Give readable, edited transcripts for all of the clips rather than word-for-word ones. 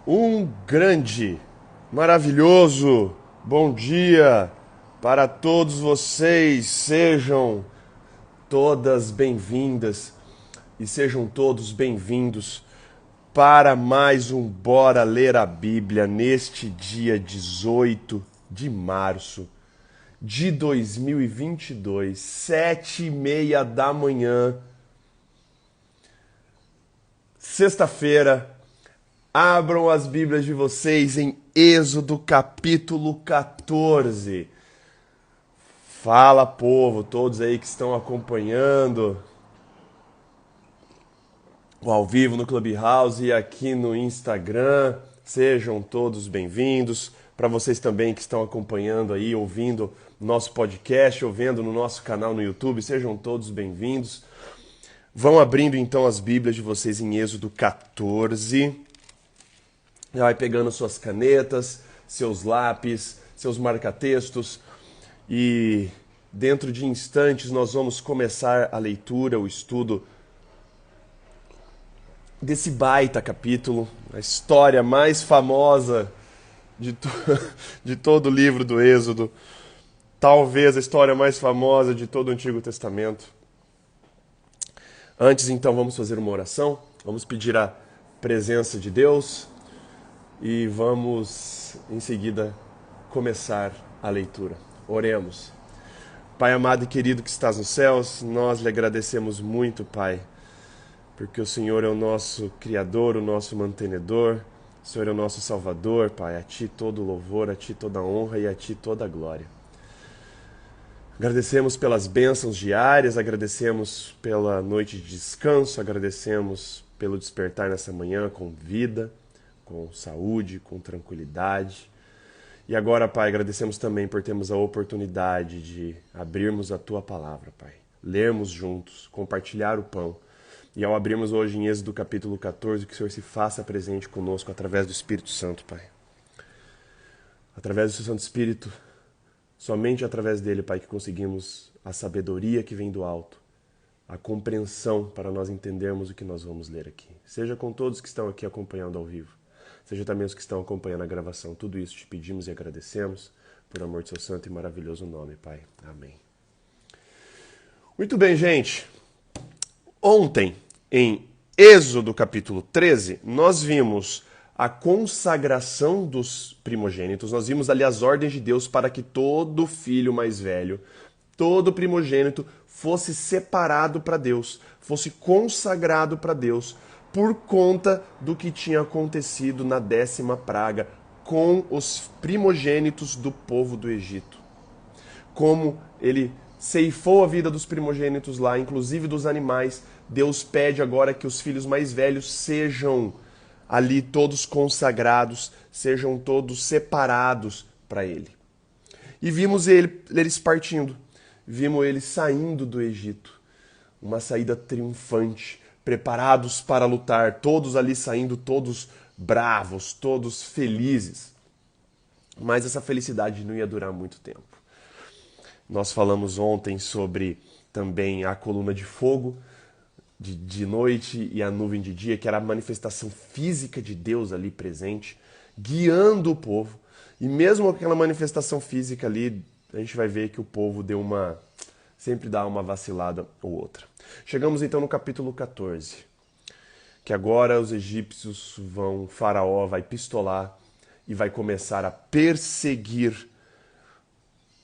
Um grande, maravilhoso bom dia para todos vocês. Sejam todas bem-vindas e sejam todos bem-vindos para mais um Bora Ler a Bíblia neste dia 18 de março de 2022, 7h30 da manhã, sexta-feira. Abram as Bíblias de vocês em Êxodo capítulo 14. Fala, povo, todos aí que estão acompanhando o ao vivo no Clubhouse e aqui no Instagram. Sejam todos bem-vindos. Para vocês também que estão acompanhando aí, ouvindo nosso podcast, ouvindo no nosso canal no YouTube, sejam todos bem-vindos. Vão abrindo então as Bíblias de vocês em Êxodo 14. Já vai pegando suas canetas, seus lápis, seus marca-textos e dentro de instantes nós vamos começar a leitura, o estudo desse baita capítulo, a história mais famosa de todo o livro do Êxodo, talvez a história mais famosa de todo o Antigo Testamento. Antes então vamos fazer uma oração, vamos pedir a presença de Deus. E vamos, em seguida, começar a leitura. Oremos. Pai amado e querido que estás nos céus, nós lhe agradecemos muito, Pai, porque o Senhor é o nosso Criador, o nosso mantenedor, o Senhor é o nosso Salvador, Pai. A Ti todo louvor, a Ti toda honra e a Ti toda glória. Agradecemos pelas bênçãos diárias, agradecemos pela noite de descanso, agradecemos pelo despertar nessa manhã com vida, com saúde, com tranquilidade. E agora, Pai, agradecemos também por termos a oportunidade de abrirmos a Tua Palavra, Pai. Lermos juntos, compartilhar o pão. E ao abrirmos hoje em Êxodo capítulo 14, que o Senhor se faça presente conosco através do Espírito Santo, Pai. Através do Seu Santo Espírito, somente através dele, Pai, que conseguimos a sabedoria que vem do alto, a compreensão para nós entendermos o que nós vamos ler aqui. Seja com todos que estão aqui acompanhando ao vivo. Seja também os que estão acompanhando a gravação. Tudo isso te pedimos e agradecemos, por amor de seu santo e maravilhoso nome, Pai. Amém. Muito bem, gente. Ontem, em Êxodo capítulo 13, nós vimos a consagração dos primogênitos. Nós vimos ali as ordens de Deus para que todo filho mais velho, todo primogênito, fosse separado para Deus, fosse consagrado para Deus, por conta do que tinha acontecido na 10ª praga com os primogênitos do povo do Egito. Como ele ceifou a vida dos primogênitos lá, inclusive dos animais, Deus pede agora que os filhos mais velhos sejam ali todos consagrados, sejam todos separados para ele. E vimos eles partindo, vimos eles saindo do Egito, uma saída triunfante, preparados para lutar, todos ali saindo, todos bravos, todos felizes. Mas essa felicidade não ia durar muito tempo. Nós falamos ontem sobre também a coluna de fogo de noite e a nuvem de dia, que era a manifestação física de Deus ali presente, guiando o povo. E mesmo aquela manifestação física ali, a gente vai ver que o povo sempre dá uma vacilada ou outra. Chegamos então no capítulo 14, que agora os egípcios o faraó vai pistolar e vai começar a perseguir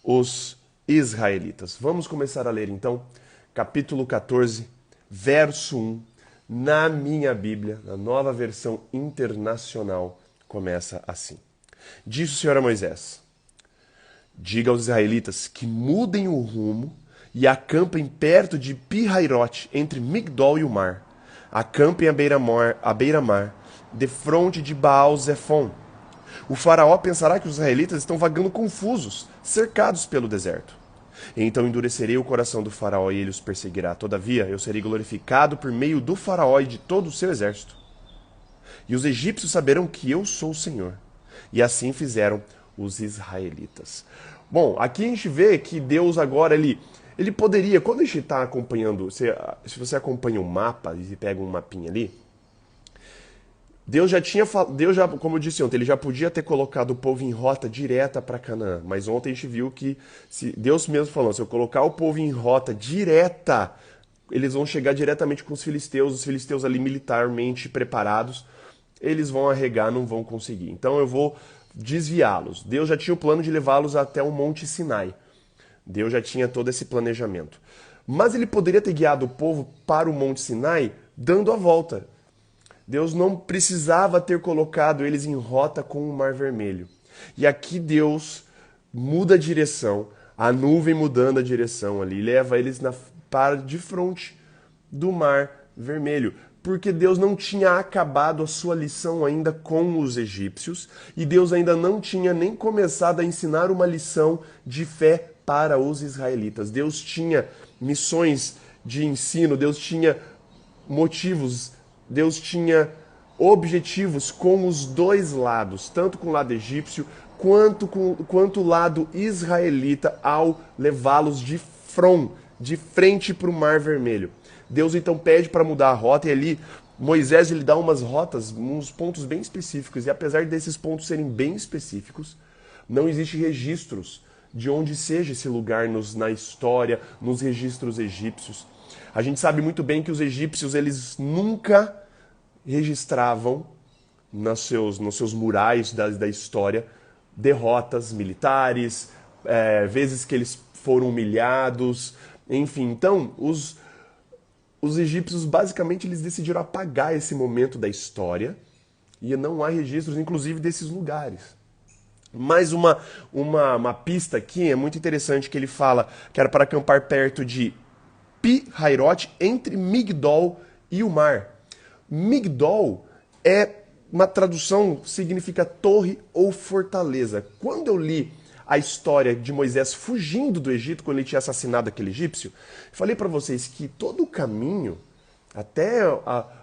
os israelitas. Vamos começar a ler então, capítulo 14, verso 1, na minha Bíblia, na nova versão internacional, começa assim. Disse o Senhor a Moisés: diga aos israelitas que mudem o rumo e acampem perto de Pi-Hairote, entre Migdol e o mar. Acampem à beira-mar, defronte de Baal-Zefon. O faraó pensará que os israelitas estão vagando confusos, cercados pelo deserto. Então endurecerei o coração do faraó e ele os perseguirá. Todavia, eu serei glorificado por meio do faraó e de todo o seu exército. E os egípcios saberão que eu sou o Senhor. E assim fizeram os israelitas. Bom, aqui a gente vê que Deus agora, ele poderia, quando a gente está acompanhando, se você acompanha um mapa e pega um mapinha ali, Deus já, como eu disse ontem, ele já podia ter colocado o povo em rota direta para Canaã, mas ontem a gente viu que se Deus mesmo falou, se eu colocar o povo em rota direta, eles vão chegar diretamente com os filisteus ali militarmente preparados, eles vão arregar, não vão conseguir. Então eu vou desviá-los. Deus já tinha o plano de levá-los até o Monte Sinai. Deus já tinha todo esse planejamento. Mas ele poderia ter guiado o povo para o Monte Sinai dando a volta. Deus não precisava ter colocado eles em rota com o Mar Vermelho. E aqui Deus muda a direção, a nuvem mudando a direção ali, leva eles para de frente do Mar Vermelho. Porque Deus não tinha acabado a sua lição ainda com os egípcios e Deus ainda não tinha nem começado a ensinar uma lição de fé para os israelitas. Deus tinha missões de ensino, Deus tinha motivos, Deus tinha objetivos com os dois lados, tanto com o lado egípcio quanto o lado israelita ao levá-los de frente para o Mar Vermelho. Deus então pede para mudar a rota e ali Moisés ele dá umas rotas, uns pontos bem específicos. E apesar desses pontos serem bem específicos, não existe registros de onde seja esse lugar na história, nos registros egípcios. A gente sabe muito bem que os egípcios eles nunca registravam nos seus murais da história derrotas militares, vezes que eles foram humilhados, enfim. Então, os egípcios, basicamente, eles decidiram apagar esse momento da história e não há registros, inclusive, desses lugares. Mais uma pista aqui é muito interessante que ele fala que era para acampar perto de Pi-Hairote, entre Migdol e o mar. Migdol é uma tradução, significa torre ou fortaleza. Quando eu li a história de Moisés fugindo do Egito, quando ele tinha assassinado aquele egípcio, falei para vocês que todo o caminho, até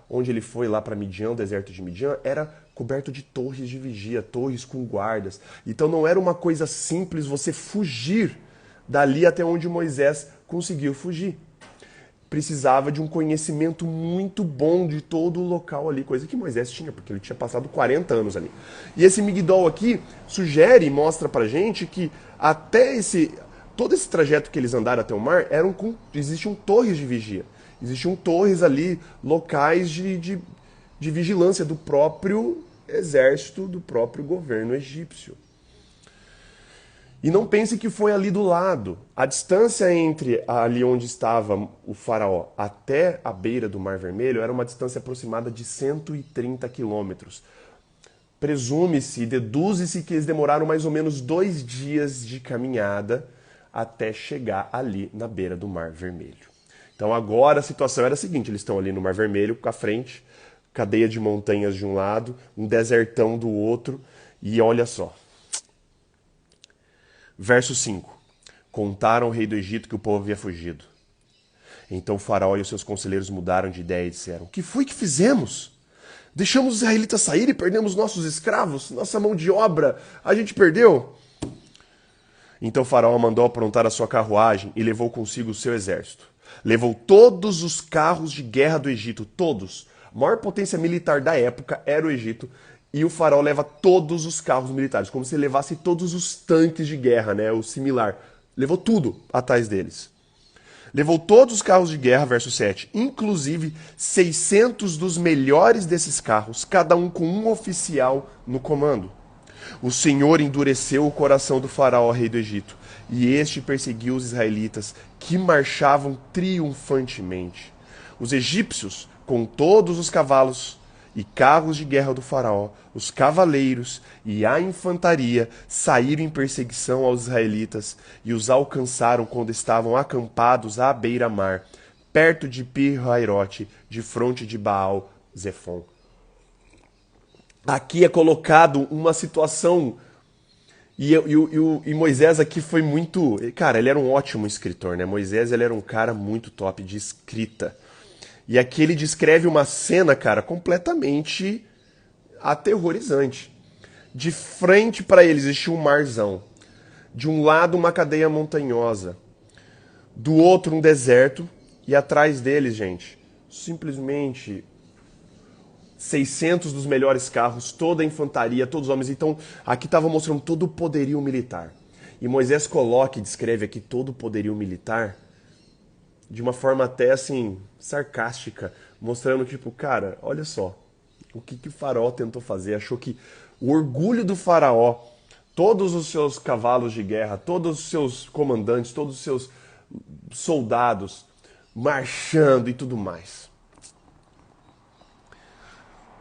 onde ele foi lá para Midian, o deserto de Midian, era coberto de torres de vigia, torres com guardas. Então não era uma coisa simples você fugir dali até onde Moisés conseguiu fugir. Precisava de um conhecimento muito bom de todo o local ali, coisa que Moisés tinha, porque ele tinha passado 40 anos ali. E esse Migdol aqui sugere e mostra pra gente que todo esse trajeto que eles andaram até o mar, existiam torres de vigia. Existiam torres ali, locais de vigilância do próprio exército, do próprio governo egípcio. E não pense que foi ali do lado. A distância entre ali onde estava o faraó até a beira do Mar Vermelho era uma distância aproximada de 130 quilômetros. Presume-se, deduz-se que eles demoraram mais ou menos 2 dias de caminhada até chegar ali na beira do Mar Vermelho. Então agora a situação era a seguinte, eles estão ali no Mar Vermelho, com a frente, cadeia de montanhas de um lado, um desertão do outro, e olha só. Verso 5. Contaram ao rei do Egito que o povo havia fugido. Então o faraó e os seus conselheiros mudaram de ideia e disseram: "O que foi que fizemos? Deixamos os israelitas sair e perdemos nossos escravos, nossa mão de obra, a gente perdeu?" Então o faraó mandou aprontar a sua carruagem e levou consigo o seu exército. Levou todos os carros de guerra do Egito, todos. A maior potência militar da época era o Egito. E o faraó leva todos os carros militares, como se ele levasse todos os tanques de guerra, né, o similar. Levou tudo atrás deles. Levou todos os carros de guerra, verso 7, inclusive 600 dos melhores desses carros, cada um com um oficial no comando. O Senhor endureceu o coração do faraó, rei do Egito, e este perseguiu os israelitas, que marchavam triunfantemente. Os egípcios, com todos os cavalos e carros de guerra do faraó, os cavaleiros e a infantaria saíram em perseguição aos israelitas e os alcançaram quando estavam acampados à beira-mar, perto de Pi-Hairote, de fronte de Baal-Zefon. Aqui é colocado uma situação, e Moisés aqui foi muito... Cara, ele era um ótimo escritor, né? Moisés ele era um cara muito top de escrita. E aqui ele descreve uma cena, cara, completamente aterrorizante. De frente para eles existia um marzão. De um lado uma cadeia montanhosa. Do outro um deserto. E atrás deles, gente, simplesmente 600 dos melhores carros, toda a infantaria, todos os homens. Então, aqui estava mostrando todo o poderio militar. E Moisés coloca e descreve aqui todo o poderio militar de uma forma até assim, sarcástica, mostrando tipo, cara, olha só, o que o faraó tentou fazer, achou que o orgulho do faraó, todos os seus cavalos de guerra, todos os seus comandantes, todos os seus soldados marchando e tudo mais.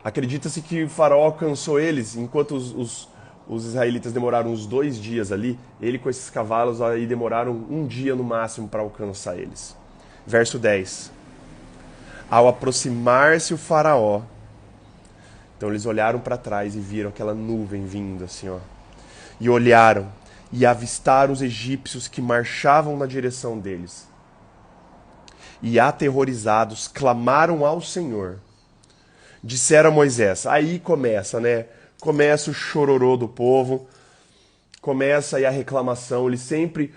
Acredita-se que o faraó alcançou eles, enquanto os israelitas demoraram uns 2 dias ali, ele com esses cavalos aí demoraram um dia no máximo para alcançar eles. Verso 10. Ao aproximar-se o faraó, então eles olharam para trás e viram aquela nuvem vindo assim, ó. E olharam e avistaram os egípcios que marchavam na direção deles. E aterrorizados, clamaram ao Senhor. Disseram a Moisés, aí começa, né? Começa o chororô do povo, começa aí a reclamação. Ele sempre.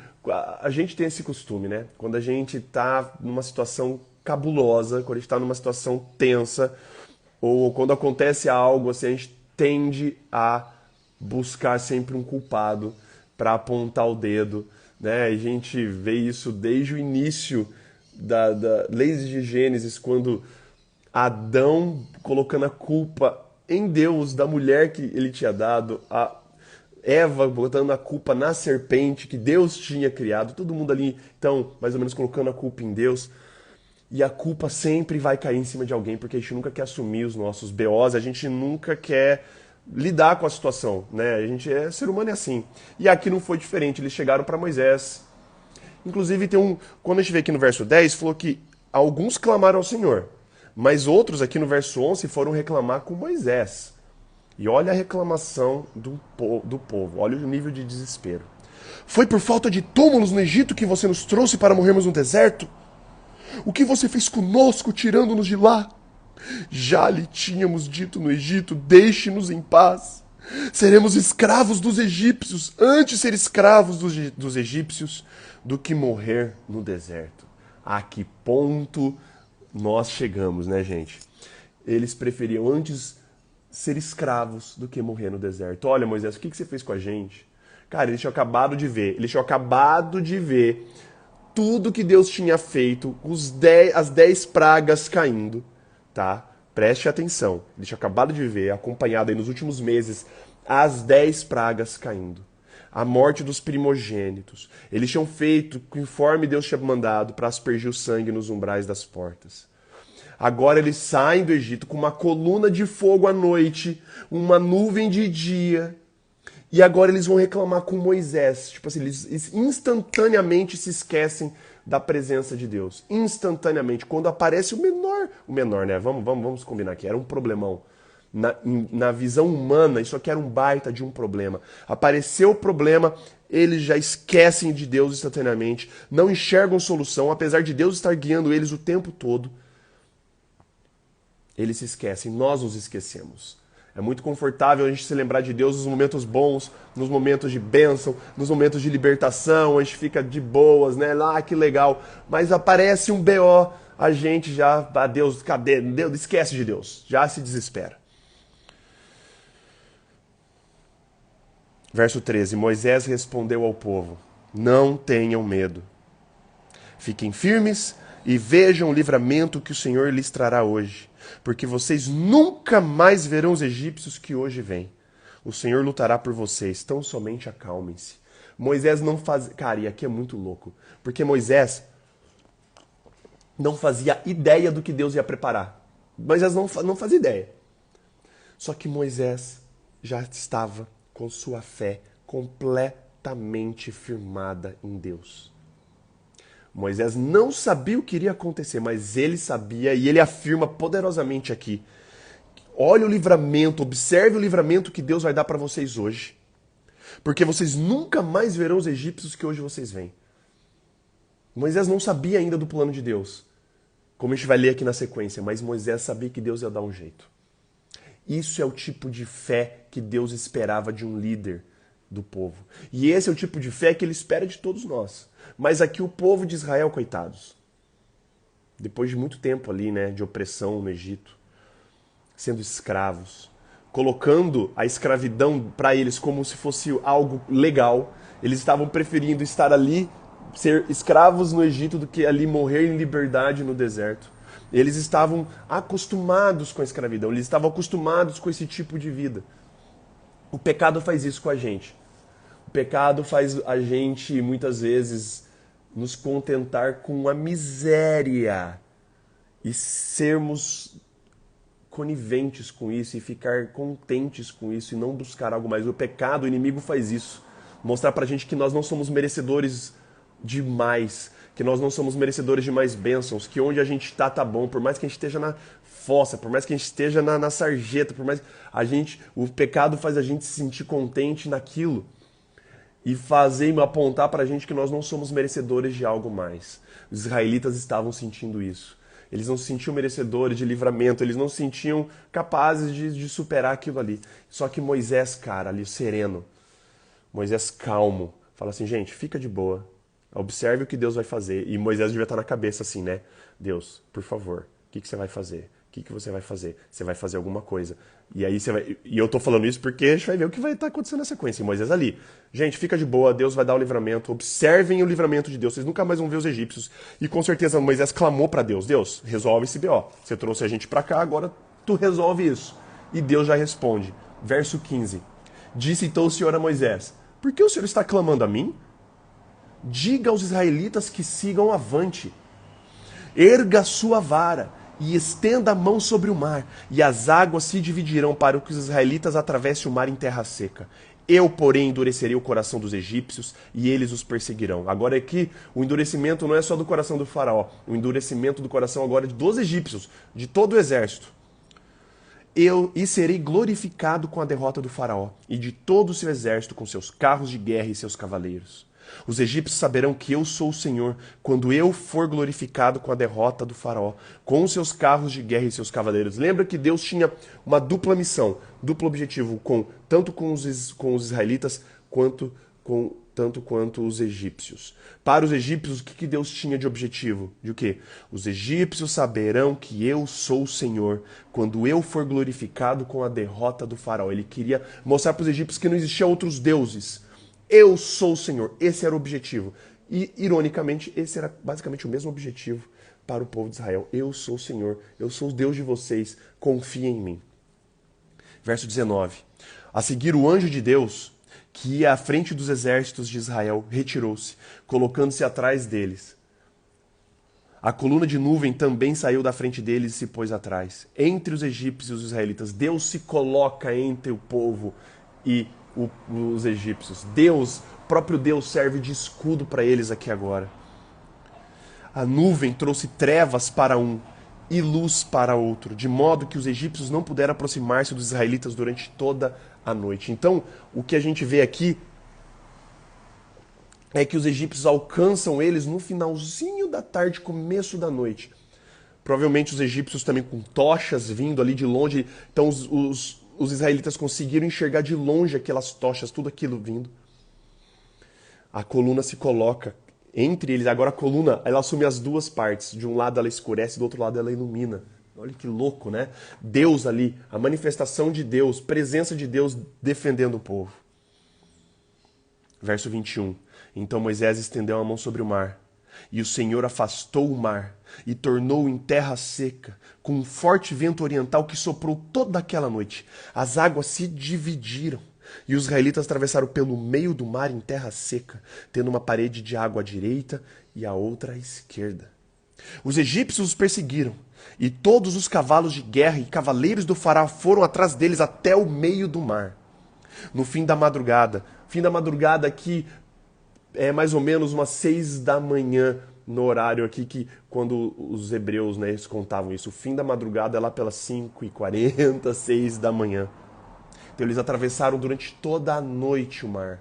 A gente tem esse costume, né? Quando a gente está numa situação cabulosa, quando a gente está numa situação tensa, ou quando acontece algo assim, a gente tende a buscar sempre um culpado para apontar o dedo, né? A gente vê isso desde o início da Leis de Gênesis, quando Adão colocando a culpa em Deus da mulher que ele tinha dado, a Eva botando a culpa na serpente que Deus tinha criado, todo mundo ali, então, mais ou menos colocando a culpa em Deus. E a culpa sempre vai cair em cima de alguém, porque a gente nunca quer assumir os nossos BOs, a gente nunca quer lidar com a situação, né? A gente é ser humano, é assim. E aqui não foi diferente, eles chegaram para Moisés. Inclusive, quando a gente vê aqui no verso 10, falou que alguns clamaram ao Senhor, mas outros aqui no verso 11 foram reclamar com Moisés. E olha a reclamação do povo, olha o nível de desespero. Foi por falta de túmulos no Egito que você nos trouxe para morrermos no deserto? O que você fez conosco, tirando-nos de lá? Já lhe tínhamos dito no Egito, deixe-nos em paz. Seremos escravos dos egípcios, antes ser escravos dos egípcios do que morrer no deserto. A que ponto nós chegamos, né, gente? Eles preferiam antes ser escravos do que morrer no deserto. Olha, Moisés, o que você fez com a gente? Cara, eles tinham acabado de ver tudo que Deus tinha feito, as 10 pragas caindo, tá? Preste atenção. Eles tinham acabado de ver, acompanhado aí nos últimos meses, as 10 pragas caindo. A morte dos primogênitos. Eles tinham feito conforme Deus tinha mandado para aspergir o sangue nos umbrais das portas. Agora eles saem do Egito com uma coluna de fogo à noite, uma nuvem de dia. E agora eles vão reclamar com Moisés. Tipo assim, eles instantaneamente se esquecem da presença de Deus. Instantaneamente. Quando aparece o menor, né? Vamos combinar aqui. Era um problemão. Na visão humana, isso aqui era um baita de um problema. Apareceu o problema, eles já esquecem de Deus instantaneamente. Não enxergam solução, apesar de Deus estar guiando eles o tempo todo. Eles se esquecem, nós nos esquecemos. É muito confortável a gente se lembrar de Deus nos momentos bons, nos momentos de bênção, nos momentos de libertação, a gente fica de boas, né? Ah, que legal. Mas aparece um BO, a gente já, Deus, cadê? Deus, esquece de Deus, já se desespera. Verso 13, Moisés respondeu ao povo, não tenham medo. Fiquem firmes e vejam o livramento que o Senhor lhes trará hoje. Porque vocês nunca mais verão os egípcios que hoje vêm. O Senhor lutará por vocês, tão somente acalmem-se. Moisés não fazia... Cara, e aqui é muito louco. Porque Moisés não fazia ideia do que Deus ia preparar. Moisés não fazia ideia. Só que Moisés já estava com sua fé completamente firmada em Deus. Moisés não sabia o que iria acontecer, mas ele sabia e ele afirma poderosamente aqui. Olha o livramento, observe o livramento que Deus vai dar para vocês hoje. Porque vocês nunca mais verão os egípcios que hoje vocês veem. Moisés não sabia ainda do plano de Deus, como a gente vai ler aqui na sequência, mas Moisés sabia que Deus ia dar um jeito. Isso é o tipo de fé que Deus esperava de um líder do povo. E esse é o tipo de fé que ele espera de todos nós. Mas aqui o povo de Israel, coitados, depois de muito tempo ali, né, de opressão no Egito, sendo escravos, colocando a escravidão para eles como se fosse algo legal. Eles estavam preferindo estar ali, ser escravos no Egito, do que ali morrer em liberdade no deserto. Eles estavam acostumados com a escravidão, eles estavam acostumados com esse tipo de vida. O pecado faz isso com a gente. O pecado faz a gente, muitas vezes, nos contentar com a miséria e sermos coniventes com isso e ficar contentes com isso e não buscar algo mais. O pecado, o inimigo faz isso. Mostrar pra gente que nós não somos merecedores de mais, que nós não somos merecedores de mais bênçãos, que onde a gente está tá bom, por mais que a gente esteja na fossa, por mais que a gente esteja na sarjeta, por mais o pecado faz a gente se sentir contente naquilo e fazer apontar pra gente que nós não somos merecedores de algo mais. Os israelitas estavam sentindo isso. Eles não se sentiam merecedores de livramento, eles não se sentiam capazes de superar aquilo ali. Só que Moisés, cara, ali sereno, Moisés calmo, fala assim, gente, fica de boa, observe o que Deus vai fazer. E Moisés devia estar na cabeça assim, né? Deus, por favor, o que você vai fazer? O que você vai fazer? Você vai fazer alguma coisa. E aí você vai. E eu tô falando isso porque a gente vai ver o que vai estar acontecendo na sequência. E Moisés ali. Gente, fica de boa, Deus vai dar o livramento. Observem o livramento de Deus. Vocês nunca mais vão ver os egípcios. E com certeza Moisés clamou para Deus. Deus, resolve esse BO. Você trouxe a gente para cá, agora tu resolve isso. E Deus já responde. Verso 15. Disse então o Senhor a Moisés: por que o Senhor está clamando a mim? Diga aos israelitas que sigam avante. Erga a sua vara e estenda a mão sobre o mar, e as águas se dividirão para que os israelitas atravessem o mar em terra seca. Eu, porém, endurecerei o coração dos egípcios e eles os perseguirão. Agora aqui, o endurecimento não é só do coração do faraó, o endurecimento do coração agora é dos egípcios, de todo o exército. E serei glorificado com a derrota do faraó e de todo o seu exército, com seus carros de guerra e seus cavaleiros. Os egípcios saberão que eu sou o Senhor, quando eu for glorificado com a derrota do faraó, com os seus carros de guerra e seus cavaleiros. Lembra que Deus tinha uma dupla missão, duplo objetivo, tanto com os israelitas, tanto quanto os egípcios. Para os egípcios, o que Deus tinha de objetivo? De o quê? Os egípcios saberão que eu sou o Senhor, quando eu for glorificado com a derrota do faraó. Ele queria mostrar para os egípcios que não existia outros deuses. Eu sou o Senhor. Esse era o objetivo. E, ironicamente, esse era basicamente o mesmo objetivo para o povo de Israel. Eu sou o Senhor. Eu sou o Deus de vocês. Confiem em mim. Verso 19. A seguir, o anjo de Deus, que ia à frente dos exércitos de Israel, retirou-se, colocando-se atrás deles. A coluna de nuvem também saiu da frente deles e se pôs atrás. Entre os egípcios e os israelitas, Deus se coloca entre o povo e os egípcios. Deus, próprio Deus, serve de escudo para eles aqui agora. A nuvem trouxe trevas para um e luz para outro, de modo que os egípcios não puderam aproximar-se dos israelitas durante toda a noite. Então, o que a gente vê aqui é que os egípcios alcançam eles no finalzinho da tarde, começo da noite. Provavelmente os egípcios também com tochas vindo ali de longe. Então os israelitas conseguiram enxergar de longe aquelas tochas, tudo aquilo vindo. A coluna se coloca entre eles. Agora a coluna, ela assume as duas partes. De um lado ela escurece, do outro lado ela ilumina. Olha que louco, né? Deus ali, a manifestação de Deus, presença de Deus defendendo o povo. Verso 21. Então Moisés estendeu a mão sobre o mar, e o Senhor afastou o mar e tornou-o em terra seca, com um forte vento oriental que soprou toda aquela noite. As águas se dividiram, e os israelitas atravessaram pelo meio do mar em terra seca, tendo uma parede de água à direita e a outra à esquerda. Os egípcios os perseguiram, e todos os cavalos de guerra e cavaleiros do faraó foram atrás deles até o meio do mar. No fim da madrugada aqui é mais ou menos umas 6 da manhã, no horário aqui que quando os hebreus, né, eles contavam isso. O fim da madrugada é lá pelas 5h40, 6 da manhã. Então eles atravessaram durante toda a noite o mar.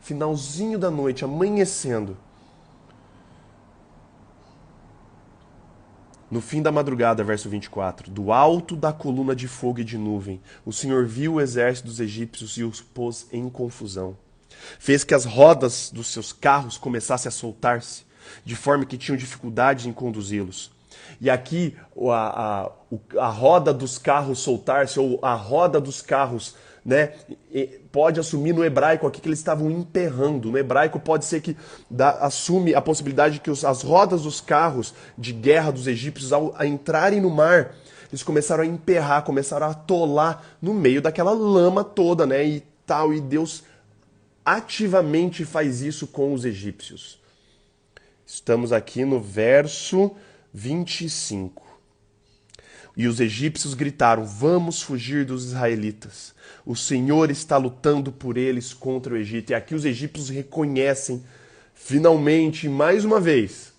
Finalzinho da noite, amanhecendo. No fim da madrugada, verso 24, do alto da coluna de fogo e de nuvem, o Senhor viu o exército dos egípcios e os pôs em confusão. Fez que as rodas dos seus carros começassem a soltar-se, de forma que tinham dificuldade em conduzi-los. E aqui a roda dos carros soltar-se, ou a roda dos carros, né, pode assumir no hebraico aqui que eles estavam emperrando. No hebraico pode ser que assume a possibilidade de que as rodas dos carros de guerra dos egípcios, ao entrarem no mar, eles começaram a emperrar, começaram a atolar no meio daquela lama toda, né, e tal. E Deus ativamente faz isso com os egípcios. Estamos aqui no verso 25. E os egípcios gritaram: vamos fugir dos israelitas. O Senhor está lutando por eles contra o Egito. E aqui os egípcios reconhecem, finalmente, mais uma vez,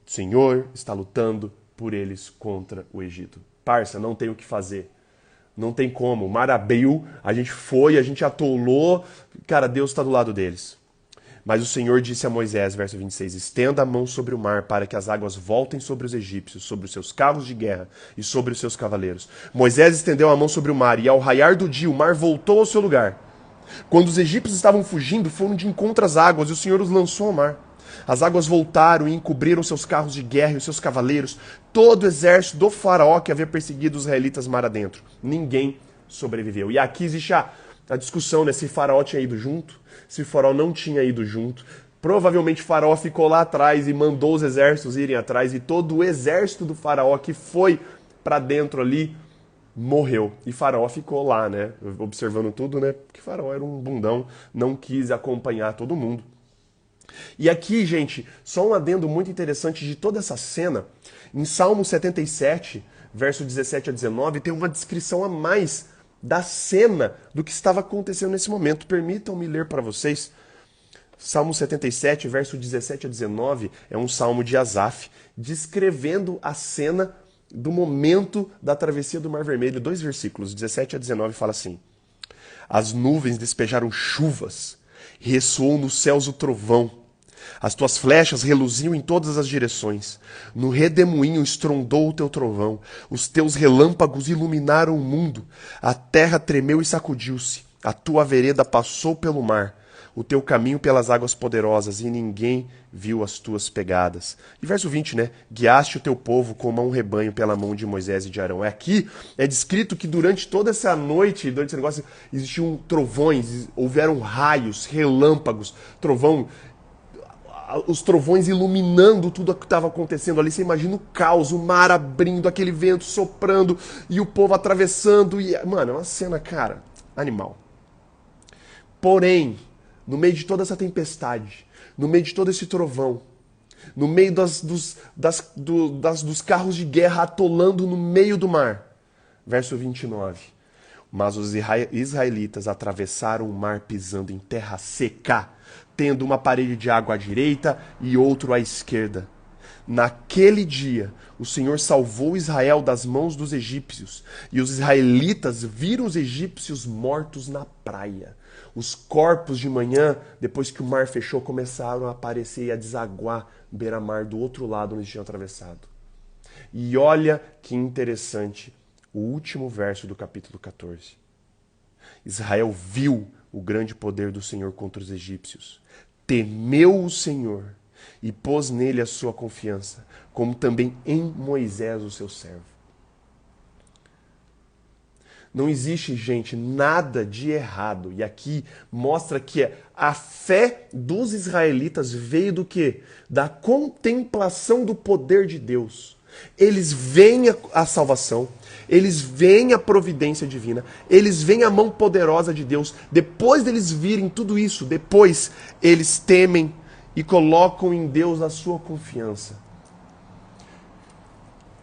o Senhor está lutando por eles contra o Egito. Parça, não tem o que fazer. Não tem como. O mar abriu, a gente foi, a gente atolou. Cara, Deus está do lado deles. Mas o Senhor disse a Moisés, verso 26, estenda a mão sobre o mar para que as águas voltem sobre os egípcios, sobre os seus carros de guerra e sobre os seus cavaleiros. Moisés estendeu a mão sobre o mar e ao raiar do dia o mar voltou ao seu lugar. Quando os egípcios estavam fugindo, foram de encontro às águas e o Senhor os lançou ao mar. As águas voltaram e encobriram seus carros de guerra e os seus cavaleiros, todo o exército do faraó que havia perseguido os israelitas mar adentro. Ninguém sobreviveu. E aqui existe a discussão, né, se faraó tinha ido junto, se faraó não tinha ido junto. Provavelmente faraó ficou lá atrás e mandou os exércitos irem atrás, e todo o exército do faraó que foi para dentro ali morreu. E faraó ficou lá, né, observando tudo, né, porque faraó era um bundão, não quis acompanhar todo mundo. E aqui, gente, só um adendo muito interessante de toda essa cena. Em Salmo 77, verso 17 a 19, tem uma descrição a mais da cena do que estava acontecendo nesse momento. Permitam-me ler para vocês. Salmo 77, verso 17 a 19, é um salmo de Asaf, descrevendo a cena do momento da travessia do Mar Vermelho. 2 versículos, 17 a 19, fala assim: as nuvens despejaram chuvas, ressoou nos céus o trovão. As tuas flechas reluziam em todas as direções. No redemoinho estrondou o teu trovão. Os teus relâmpagos iluminaram o mundo. A terra tremeu e sacudiu-se. A tua vereda passou pelo mar. O teu caminho pelas águas poderosas, e ninguém viu as tuas pegadas. E verso 20, né? Guiaste o teu povo como a um rebanho pela mão de Moisés e de Arão. Aqui é descrito que durante toda essa noite, durante esse negócio, existiam trovões, houveram raios, relâmpagos, os trovões iluminando tudo o que estava acontecendo ali. Você imagina o caos, o mar abrindo, aquele vento soprando e o povo atravessando. E, mano, é uma cena, cara, animal. Porém, no meio de toda essa tempestade, no meio de todo esse trovão, no meio dos carros de guerra atolando no meio do mar, verso 29, mas os israelitas atravessaram o mar pisando em terra seca, tendo uma parede de água à direita e outro à esquerda. Naquele dia, o Senhor salvou Israel das mãos dos egípcios, e os israelitas viram os egípcios mortos na praia. Os corpos de manhã, depois que o mar fechou, começaram a aparecer e a desaguar beira-mar do outro lado onde eles tinham atravessado. E olha que interessante, o último verso do capítulo 14. Israel viu o grande poder do Senhor contra os egípcios, temeu o Senhor e pôs nele a sua confiança, como também em Moisés, o seu servo. Não existe, gente, nada de errado. E aqui mostra que a fé dos israelitas veio do quê? Da contemplação do poder de Deus. Eles veem a salvação, eles veem a providência divina, eles veem a mão poderosa de Deus. Depois deles virem tudo isso, depois eles temem e colocam em Deus a sua confiança.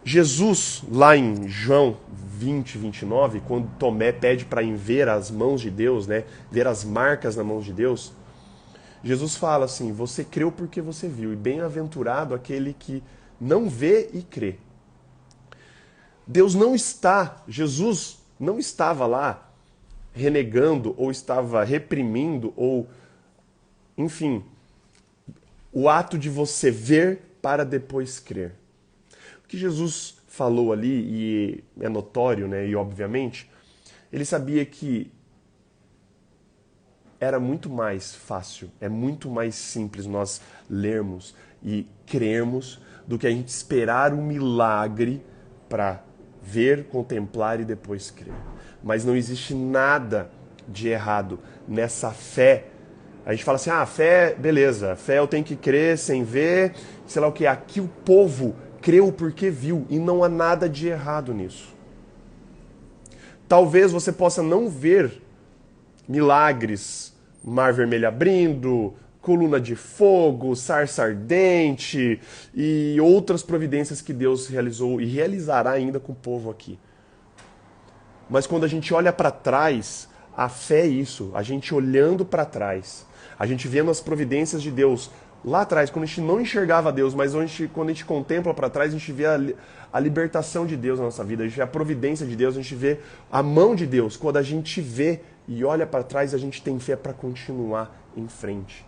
Jesus, lá em João 20, 29, quando Tomé pede para ir ver as mãos de Deus, né, ver as marcas na mão de Deus, Jesus fala assim: você creu porque você viu, e bem-aventurado aquele que não vê e crê. Jesus não estava lá renegando, ou estava reprimindo, ou, enfim, o ato de você ver para depois crer. O que Jesus falou ali, e é notório, né, e obviamente, ele sabia que era muito mais fácil, é muito mais simples nós lermos e crermos do que a gente esperar um milagre para ver, contemplar e depois crer. Mas não existe nada de errado nessa fé. A gente fala assim, fé, beleza, fé eu tenho que crer sem ver, sei lá o que. Aqui o povo creu porque viu e não há nada de errado nisso. Talvez você possa não ver milagres, mar vermelho abrindo, coluna de fogo, sarça ardente e outras providências que Deus realizou e realizará ainda com o povo aqui. Mas quando a gente olha para trás, a fé é isso, a gente olhando para trás, a gente vendo as providências de Deus lá atrás, quando a gente não enxergava Deus, mas quando a gente contempla para trás, a gente vê a libertação de Deus na nossa vida, a gente vê a providência de Deus, a gente vê a mão de Deus. Quando a gente vê e olha para trás, a gente tem fé para continuar em frente.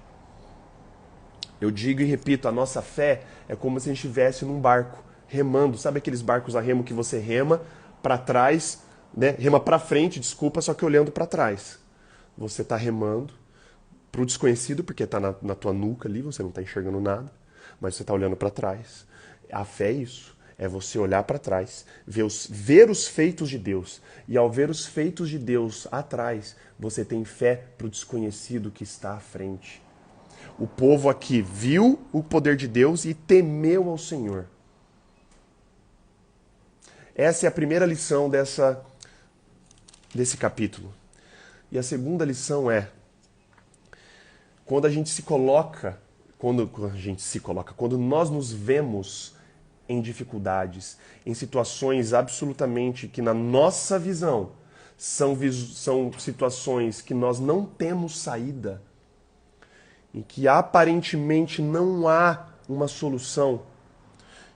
Eu digo e repito, a nossa fé é como se a gente estivesse num barco, remando. Sabe aqueles barcos a remo que você rema para trás, né? Rema para frente, desculpa, só que olhando para trás. Você está remando para o desconhecido, porque está na tua nuca ali, você não está enxergando nada, mas você está olhando para trás. A fé é isso, é você olhar para trás, ver os feitos de Deus. E ao ver os feitos de Deus atrás, você tem fé para o desconhecido que está à frente. O povo aqui viu o poder de Deus e temeu ao Senhor. Essa é a primeira lição desse capítulo. E a segunda lição é, quando nós nos vemos em dificuldades, em situações absolutamente que na nossa visão são situações que nós não temos saída, em que aparentemente não há uma solução,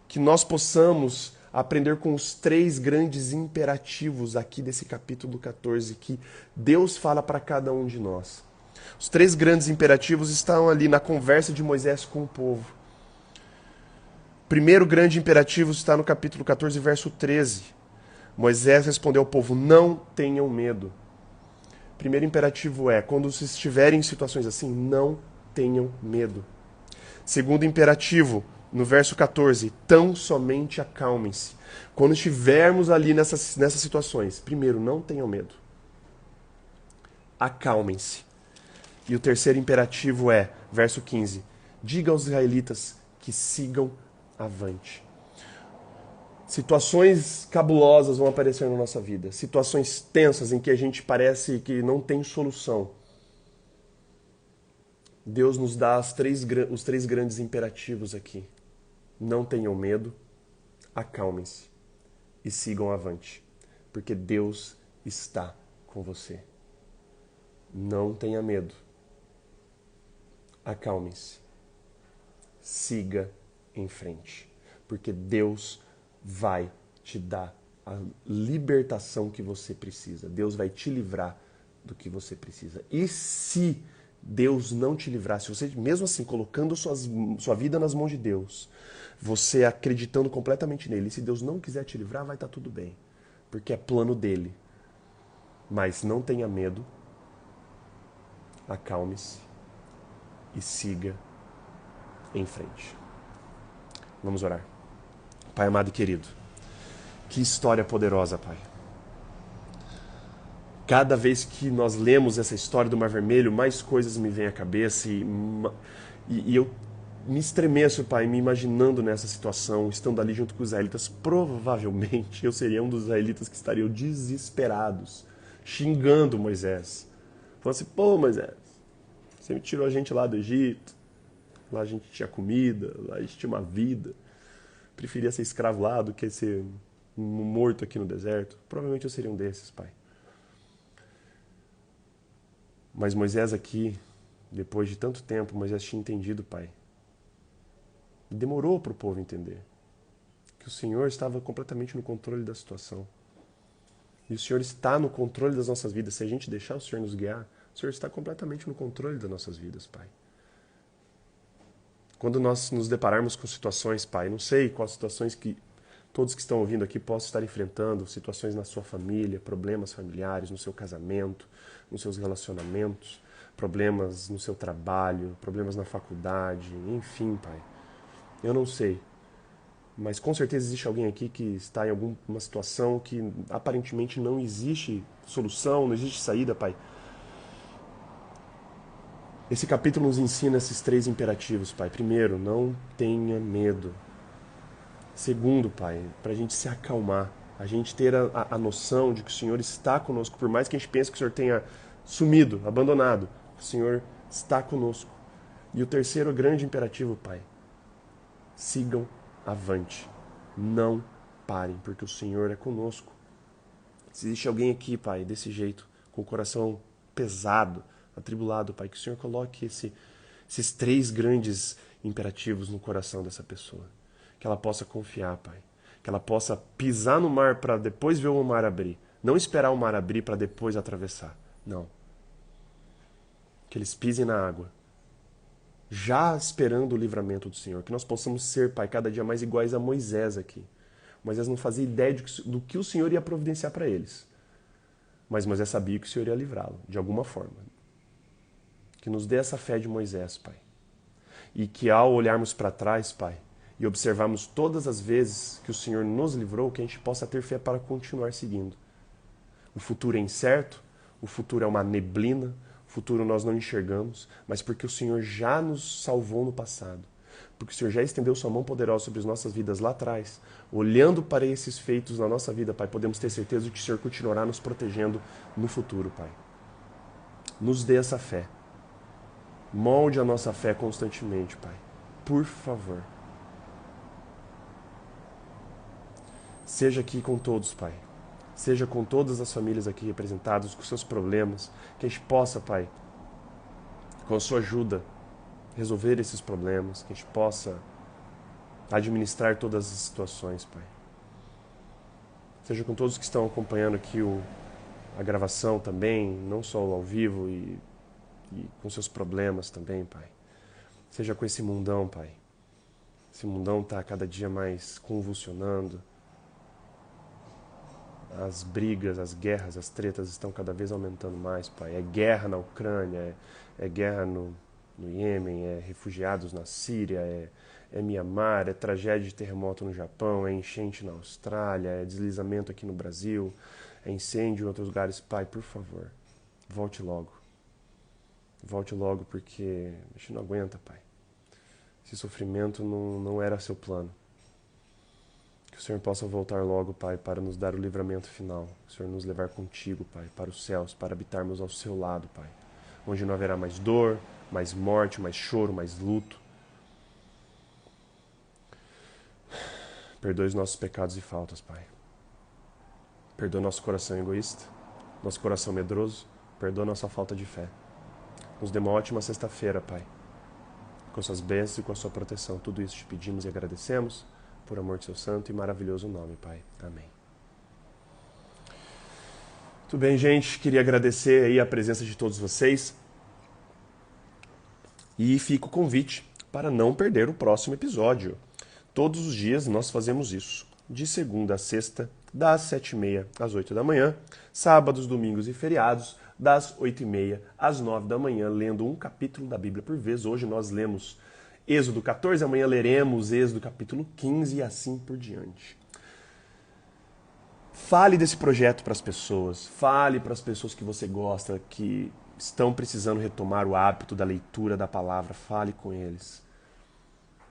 que nós possamos aprender com os 3 grandes imperativos aqui desse capítulo 14 que Deus fala para cada um de nós. Os 3 grandes imperativos estão ali na conversa de Moisés com o povo. O primeiro grande imperativo está no capítulo 14, verso 13. Moisés respondeu ao povo, não tenham medo. O primeiro imperativo é, quando vocês estiverem em situações assim, não tenham medo. Segundo imperativo, no verso 14, tão somente acalmem-se. Quando estivermos ali nessas situações, primeiro, não tenham medo. Acalmem-se. E o terceiro imperativo é, verso 15, diga aos israelitas que sigam avante. Situações cabulosas vão aparecer na nossa vida. Situações tensas em que a gente parece que não tem solução. Deus nos dá os 3 grandes imperativos aqui. Não tenham medo, acalmem-se e sigam avante, porque Deus está com você. Não tenha medo, acalmem-se, siga em frente, porque Deus vai te dar a libertação que você precisa. Deus vai te livrar do que você precisa. E se Deus não te livrar, se você, mesmo assim, colocando sua vida nas mãos de Deus, você acreditando completamente nele, e se Deus não quiser te livrar, vai estar tudo bem, porque é plano dele. Mas não tenha medo, acalme-se e siga em frente. Vamos orar. Pai amado e querido, que história poderosa, Pai. Cada vez que nós lemos essa história do Mar Vermelho, mais coisas me vêm à cabeça e eu me estremeço, Pai, me imaginando nessa situação, estando ali junto com os israelitas. Provavelmente eu seria um dos israelitas que estariam desesperados, xingando Moisés. Falando assim, pô, Moisés, você me tirou a gente lá do Egito, lá a gente tinha comida, lá a gente tinha uma vida. Preferia ser escravo lá do que ser morto aqui no deserto. Provavelmente eu seria um desses, Pai. Mas Moisés aqui, depois de tanto tempo, Moisés tinha entendido, Pai. Demorou para o povo entender que o Senhor estava completamente no controle da situação. E o Senhor está no controle das nossas vidas. Se a gente deixar o Senhor nos guiar, o Senhor está completamente no controle das nossas vidas, Pai. Quando nós nos depararmos com situações, Pai, não sei quais situações que todos que estão ouvindo aqui possam estar enfrentando, situações na sua família, problemas familiares, no seu casamento, nos seus relacionamentos, problemas no seu trabalho, problemas na faculdade, enfim, Pai. Eu não sei. mas com certeza existe alguém aqui que está em alguma situação que aparentemente não existe solução, não existe saída, Pai. Esse capítulo nos ensina esses 3 imperativos, Pai. Primeiro, não tenha medo. Segundo, Pai, para a gente se acalmar, a gente ter a noção de que o Senhor está conosco, por mais que a gente pense que o Senhor tenha sumido, abandonado, o Senhor está conosco. E o terceiro grande imperativo, Pai, sigam avante, não parem, porque o Senhor é conosco. Se existe alguém aqui, Pai, desse jeito, com o coração pesado, atribulado, Pai, que o Senhor coloque esses 3 grandes imperativos no coração dessa pessoa. Que ela possa confiar, Pai. Que ela possa pisar no mar para depois ver o mar abrir. Não esperar o mar abrir para depois atravessar. Não. Que eles pisem na água, já esperando o livramento do Senhor. Que nós possamos ser, Pai, cada dia mais iguais a Moisés aqui. Moisés não fazia ideia do que o Senhor ia providenciar para eles. Mas Moisés sabia que o Senhor ia livrá-lo, de alguma forma. Que nos dê essa fé de Moisés, Pai. E que ao olharmos para trás, Pai, e observarmos todas as vezes que o Senhor nos livrou, que a gente possa ter fé para continuar seguindo. O futuro é incerto, o futuro é uma neblina, o futuro nós não enxergamos, mas porque o Senhor já nos salvou no passado, porque o Senhor já estendeu sua mão poderosa sobre as nossas vidas lá atrás, olhando para esses feitos na nossa vida, Pai, podemos ter certeza de que o Senhor continuará nos protegendo no futuro, Pai. Nos dê essa fé. Molde a nossa fé constantemente, Pai. Por favor. Seja aqui com todos, Pai. Seja com todas as famílias aqui representadas, com seus problemas. Que a gente possa, Pai, com a sua ajuda, resolver esses problemas. Que a gente possa administrar todas as situações, Pai. Seja com todos que estão acompanhando aqui a gravação também, não só ao vivo e com seus problemas também, Pai. Seja com esse mundão, Pai. Esse mundão está cada dia mais convulsionando. As brigas, as guerras, as tretas estão cada vez aumentando mais, Pai. É guerra na Ucrânia, é guerra no Iêmen, é refugiados na Síria, é Mianmar, é tragédia de terremoto no Japão, é enchente na Austrália, é deslizamento aqui no Brasil, é incêndio em outros lugares. Pai, por favor, volte logo. Volte logo porque a gente não aguenta, Pai. Esse sofrimento não era seu plano. Que o Senhor possa voltar logo, Pai, para nos dar o livramento final. Que o Senhor nos levar contigo, Pai, para os céus, para habitarmos ao seu lado, Pai. Onde não haverá mais dor, mais morte, mais choro, mais luto. Perdoe os nossos pecados e faltas, Pai. Perdoa nosso coração egoísta, nosso coração medroso. Perdoa nossa falta de fé. Nos dê uma ótima sexta-feira, Pai. Com suas bênçãos e com a sua proteção. Tudo isso te pedimos e agradecemos. Por amor de seu santo e maravilhoso nome, Pai. Amém. Tudo bem, gente? Queria agradecer aí a presença de todos vocês. E fica o convite para não perder o próximo episódio. Todos os dias nós fazemos isso. De segunda a sexta, das 7h30 às 8 da manhã. Sábados, domingos e feriados, das 8h30 às 9 da manhã, lendo um capítulo da Bíblia por vez. Hoje nós lemos Êxodo 14, amanhã leremos Êxodo capítulo 15 e assim por diante. Fale desse projeto para as pessoas, fale para as pessoas que você gosta, que estão precisando retomar o hábito da leitura da palavra, fale com eles.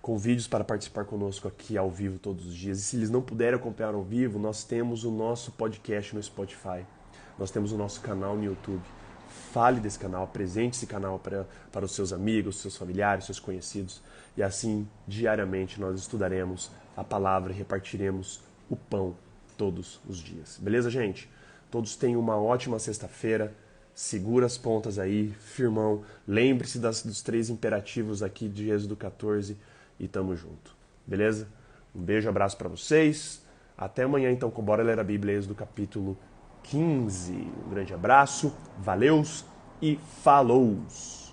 Convide-os para participar conosco aqui ao vivo todos os dias. E se eles não puderem acompanhar ao vivo, nós temos o nosso podcast no Spotify, nós temos o nosso canal no YouTube. Fale desse canal, apresente esse canal para os seus amigos, seus familiares, seus conhecidos. E assim, diariamente, nós estudaremos a palavra e repartiremos o pão todos os dias. Beleza, gente? Todos tenham uma ótima sexta-feira. Segura as pontas aí, firmão. Lembre-se dos 3 imperativos aqui de Êxodo 14 e tamo junto. Beleza? Um beijo, abraço para vocês. Até amanhã, então, com Bora Ler a Bíblia, Êxodo capítulo 15. Um grande abraço, valeus e falows!